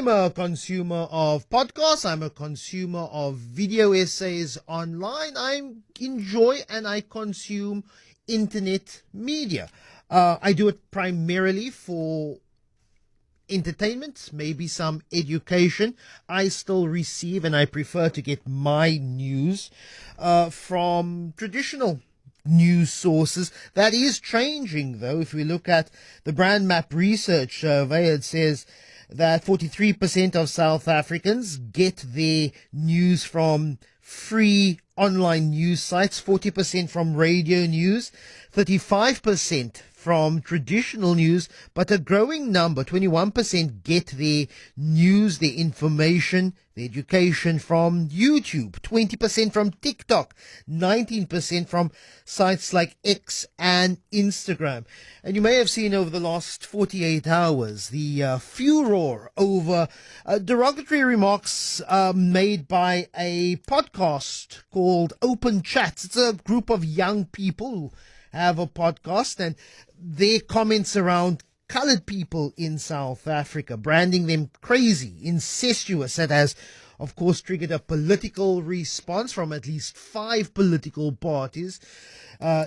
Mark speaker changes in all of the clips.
Speaker 1: I'm a consumer of podcasts. I'm a consumer of video essays online. I enjoy and I consume internet media. I do it primarily for entertainment, maybe some education. I still receive and I prefer to get my news from traditional news sources. That is changing, though. If we look at the Brand Map Research survey, it says that 43% of South Africans get their news from free online news sites, 40% from radio news, 35% from traditional news, but a growing number, 21%, get their news, their information, their education from YouTube, 20% from TikTok, 19% from sites like X and Instagram. And you may have seen over the last 48 hours the furor over derogatory remarks made by a podcast called Open Chats. It's a group of young people who have a podcast, and their comments around colored people in South Africa, branding them crazy, incestuous. That has, of course, triggered a political response from at least 5 political parties,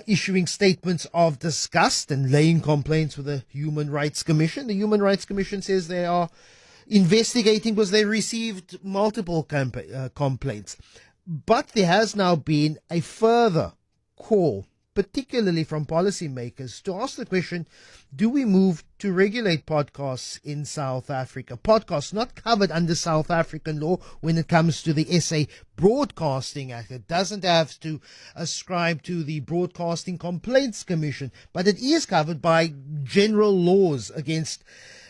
Speaker 1: issuing statements of disgust and laying complaints with the Human Rights Commission. The Human Rights Commission says they are investigating because they received multiple complaints. But there has now been a further call, particularly from policymakers, to ask the question, do we move to regulate podcasts in South Africa? Podcasts not covered under South African law when it comes to the SA Broadcasting Act. It doesn't have to ascribe to the Broadcasting Complaints Commission, but it is covered by general laws against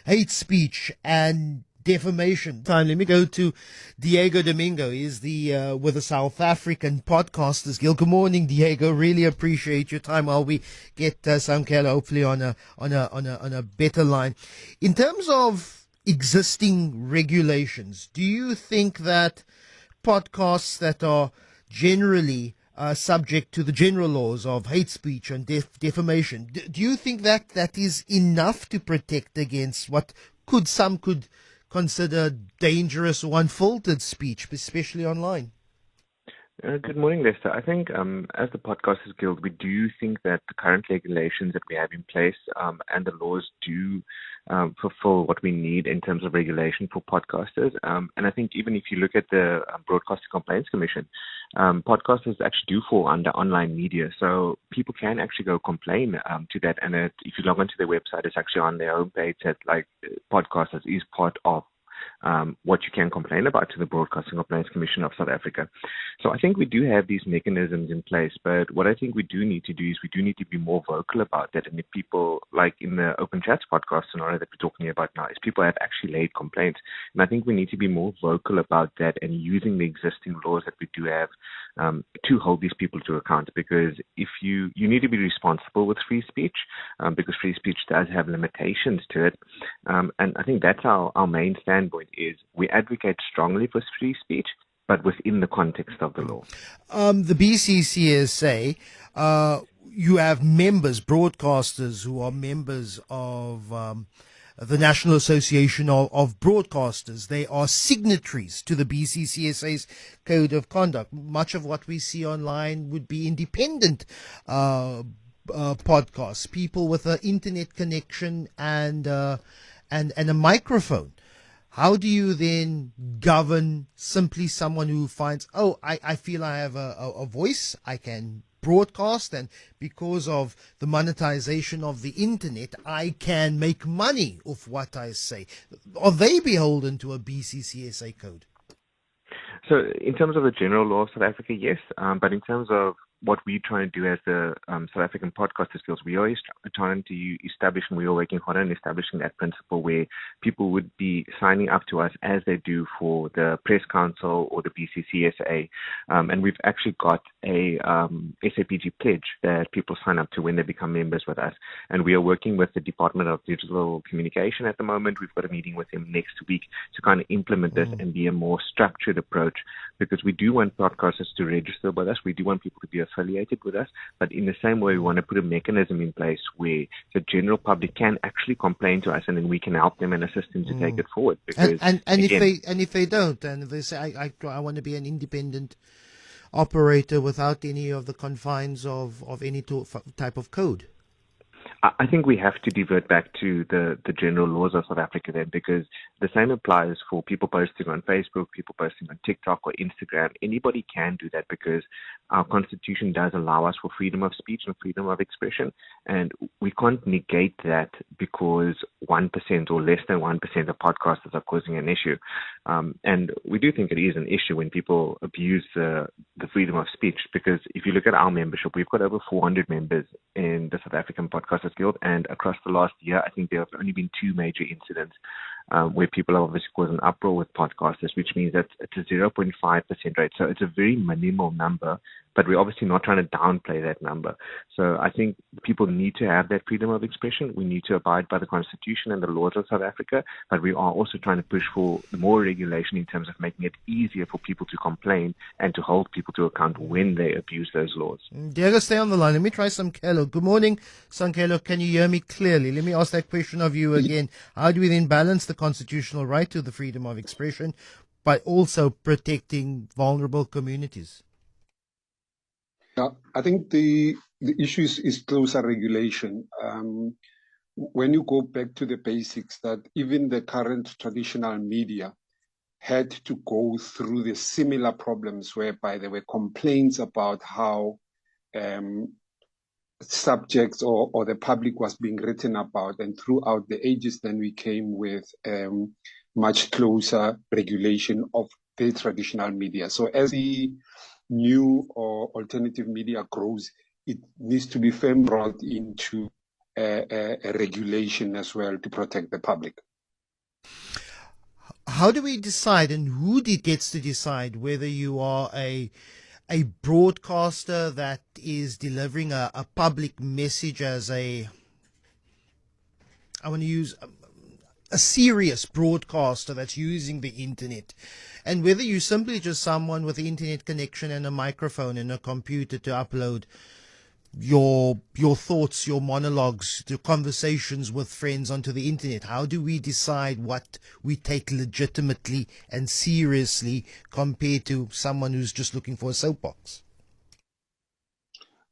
Speaker 1: hate speech and defamation. Let me go to Diego Domingo. He's with the South African Podcasters Guild. Good morning, Diego. Really appreciate your time while we get Samkelo hopefully on a better line. In terms of existing regulations, do you think that podcasts that are generally subject to the general laws of hate speech and defamation, do you think that that is enough to protect against what some could consider dangerous or unfiltered speech, especially online?
Speaker 2: Good morning, Lester. I think as the Podcasters Guild, we do think that the current regulations that we have in place and the laws do fulfill what we need in terms of regulation for podcasters. And I think even if you look at the Broadcasting Complaints Commission, podcasters actually do fall under online media. So people can actually go complain to that. And if you log onto their website, it's actually on their homepage that like podcasters is part of what you can complain about to the Broadcasting Complaints Commission of South Africa. So I think we do have these mechanisms in place, but what I think we do need to do is we do need to be more vocal about that. And if people, like in the Open Chats podcast scenario that we're talking about now, is people have actually laid complaints. And I think we need to be more vocal about that and using the existing laws that we do have to hold these people to account, because if you need to be responsible with free speech, because free speech does have limitations to it. And I think that's our main standpoint is we advocate strongly for free speech, but within the context of the law.
Speaker 1: The BCCSA, you have members, broadcasters who are members of the National Association of Broadcasters. They are signatories to the BCCSA's Code of Conduct. Much of what we see online would be independent podcasts, people with an internet connection and a microphone. How do you then govern simply someone who finds, I feel I have a voice, I can broadcast, and because of the monetization of the internet, I can make money off what I say? Are they beholden to a BCCSA code?
Speaker 2: So in terms of the general law of South Africa, yes. But in terms of what we try to do as the South African Podcasters Guild, we are trying to establish, and we are working hard on establishing that principle where people would be signing up to us as they do for the Press Council or the BCCSA. And we've actually got a SAPG pledge that people sign up to when they become members with us. And we are working with the Department of Digital Communication at the moment. We've got a meeting with them next week to kind of implement this and be a more structured approach, because we do want podcasters to register with us. We do want people to be affiliated with us. But in the same way, we want to put a mechanism in place where the general public can actually complain to us, and then we can help them and assist them to take it forward. Because
Speaker 1: and if they don't, and if they say I want to be an independent operator without any of the confines of any type of code.
Speaker 2: I think we have to divert back to the general laws of South Africa then, because the same applies for people posting on Facebook, people posting on TikTok or Instagram. Anybody can do that because our constitution does allow us for freedom of speech and freedom of expression. And we can't negate that because 1% or less than 1% of podcasters are causing an issue. And we do think it is an issue when people abuse the freedom of speech, because if you look at our membership, we've got over 400 members in the South African Podcasters Guild, and across the last year, I think there have only been 2 major incidents where people have obviously caused an uproar with podcasters, which means that it's a 0.5% rate. So it's a very minimal number, but we're obviously not trying to downplay that number. So I think people need to have that freedom of expression. We need to abide by the Constitution and the laws of South Africa, but we are also trying to push for more regulation in terms of making it easier for people to complain and to hold people to account when they abuse those laws.
Speaker 1: Diego, stay on the line. Let me try Samkelo. Good morning, Samkelo. Can you hear me clearly? Let me ask that question of you again. How do we then balance the constitutional right to the freedom of expression by also protecting vulnerable communities?
Speaker 3: Yeah, I think the issue is closer regulation. When you go back to the basics, that even the current traditional media had to go through the similar problems whereby there were complaints about how subjects or the public was being written about, and throughout the ages then we came with much closer regulation of the traditional media. So as the new or alternative media grows, it needs to be firmly brought into a regulation as well to protect the public.
Speaker 1: How do we decide, and who gets to decide whether you are a broadcaster that is delivering a public message as I want to use a serious broadcaster that's using the internet, and whether you're simply just someone with an internet connection and a microphone and a computer to upload your thoughts, your monologues, your conversations with friends onto the internet? How do we decide what we take legitimately and seriously compared to someone who's just looking for a soapbox?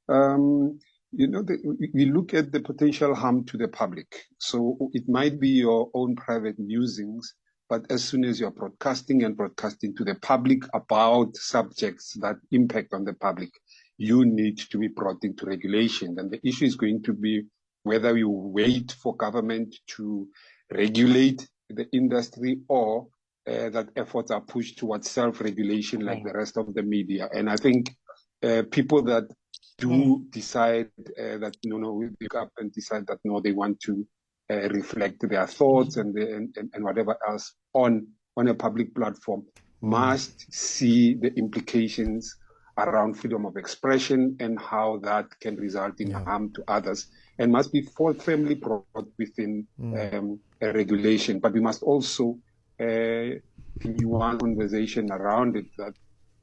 Speaker 3: We look at the potential harm to the public. So it might be your own private musings, but as soon as you're broadcasting to the public about subjects that impact on the public, you need to be brought into regulation. And the issue is going to be whether you wait for government to regulate the industry or that efforts are pushed towards self-regulation like the rest of the media. And I think people that do decide that, we wake up and decide that, they want to reflect their thoughts and whatever else on a public platform must see the implications around freedom of expression and how that can result in harm to others, and must be firmly brought within a regulation. But we must also be one conversation around it, that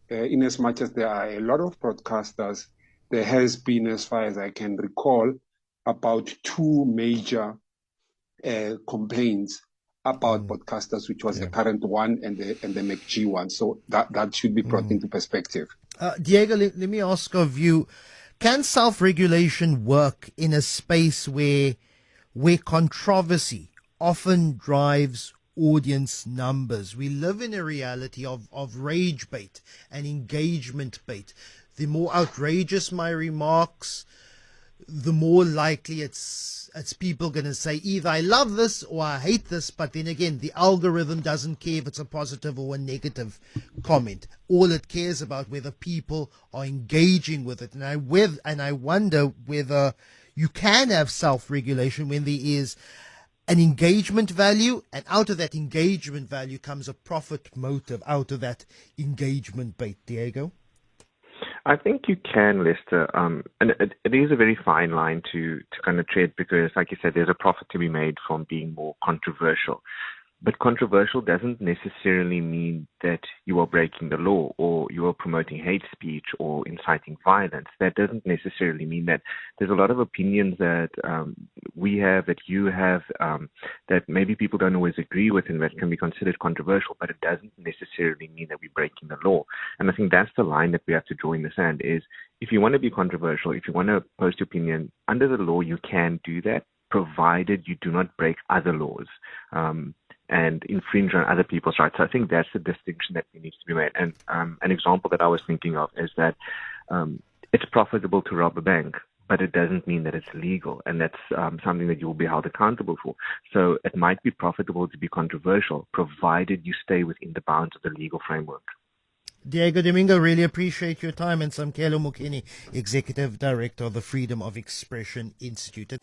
Speaker 3: in as much as there are a lot of broadcasters, there has been, as far as I can recall, about 2 major complaints about podcasters, which was the current one and the McG one. So that should be brought into perspective.
Speaker 1: Diego, let me ask of you, can self-regulation work in a space where controversy often drives audience numbers? We live in a reality of rage bait and engagement bait. The more outrageous my remarks, the more likely it's people going to say either I love this or I hate this. But then again, the algorithm doesn't care if it's a positive or a negative comment. All it cares about whether people are engaging with it. And I wonder whether you can have self-regulation when there is an engagement value, and out of that engagement value comes a profit motive out of that engagement bait. Diego?
Speaker 2: I think you can, Lester. And it is a very fine line to kind of tread because, like you said, there's a profit to be made from being more controversial. But controversial doesn't necessarily mean that you are breaking the law or you are promoting hate speech or inciting violence. That doesn't necessarily mean that. There's a lot of opinions that we have, that you have, that maybe people don't always agree with and that can be considered controversial, but it doesn't necessarily mean that we're breaking the law. And I think that's the line that we have to draw in the sand is if you want to be controversial, if you want to post your opinion, under the law you can do that, provided you do not break other laws. And infringe on other people's rights. So I think that's the distinction that needs to be made. And an example that I was thinking of is that it's profitable to rob a bank, but it doesn't mean that it's legal. And that's something that you will be held accountable for. So it might be profitable to be controversial, provided you stay within the bounds of the legal framework.
Speaker 1: Diego Domingo, really appreciate your time. And Samkelo Mokhine, Executive Director of the Freedom of Expression Institute.